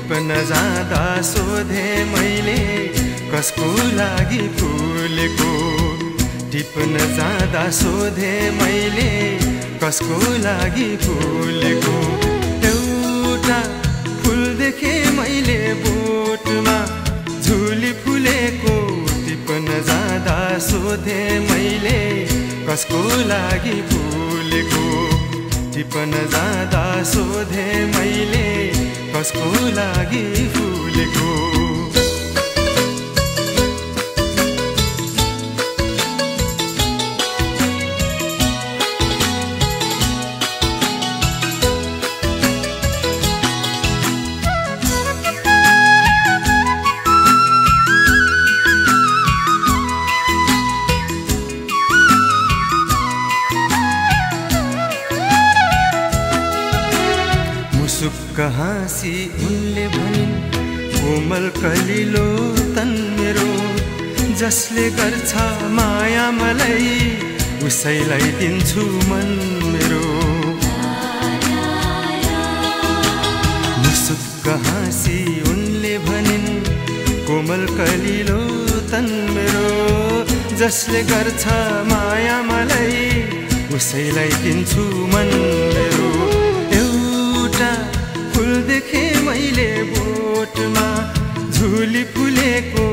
टिप्न जाँदा सोधे मैले कसको लागि फुलेको। टिप्न जाँदा सोधे मैले कसको लागि फुलेको। एउटा फुल देखे मैले बोटमा झुली फुलेको। टिप्न जाँदा सोधे मैले कसको लागि फुलेको। टिप्न जाँदा सोधे मैले कसको लागि फुलेको। मुसुक्क हाँसी उनले भनिन् कोमल कलिलो तन मेरो। जसले गर्छ माया मलाई उसैलाई दिन्छु मन मेरो। मुसुक्क हाँसी उनले भनिन् कोमल कलिलो तन मेरो। जसले गर्छ माया मलाई उसैलाई दिन्छु मन मेरो। फुल देखे मैले बोटमा झुली फुलेको।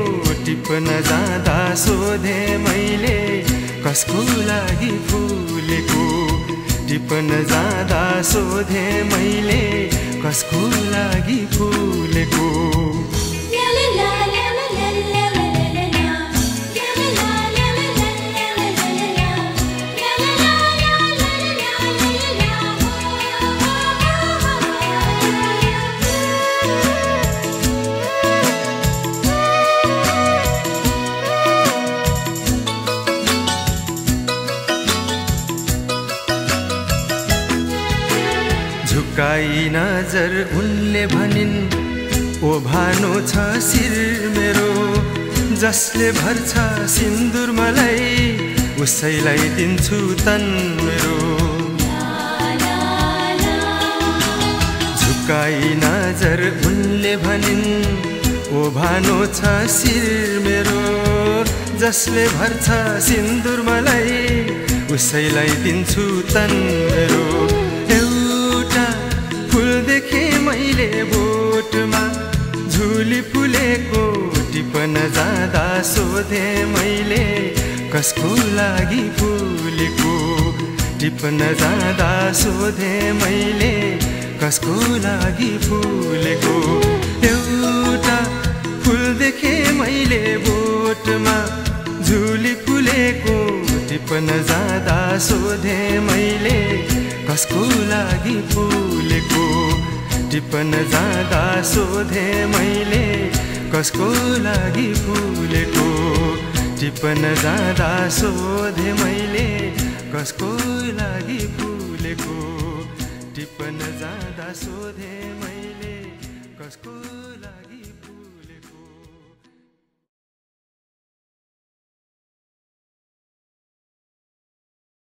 टिप्न जाँदा सोधे मैले कसको लागि फुलेको। टिप्न जाँदा सोधे मैले कसको लागि फुलेको। झुकाई नजर उनले भनिन् ओभानो छ शिर मेरो। जसले भर्छ सिन्दुर मलाई उसैलाई दिन्छु तन मेरो। झुकाई नजर उनले भनिन् ओभानो छ शिर मेरो। जसले भर्छ सिन्दुर मलाई उसैलाई दिन्छु तन मेरो। देखे मैले बोटमा झुली फुलेको। टिप्न जाँदा सोधे मैले कसको लागि फुलेको। टिप्न जाँदा सोधे मैले कसको लागि फुलेको। एउटा फुल देखे मैले बोटमा झुली फुलेको। टिप्न जाँदा सोधे मैले कसको लागि फुलेको। टिप्न जाँदा सोधे मैले कसको लागि फुलेको। टिप्न जाँदा सोधे मैले कसको लागि फुलेको। टिप्न जाँदा सोधे मैले कसको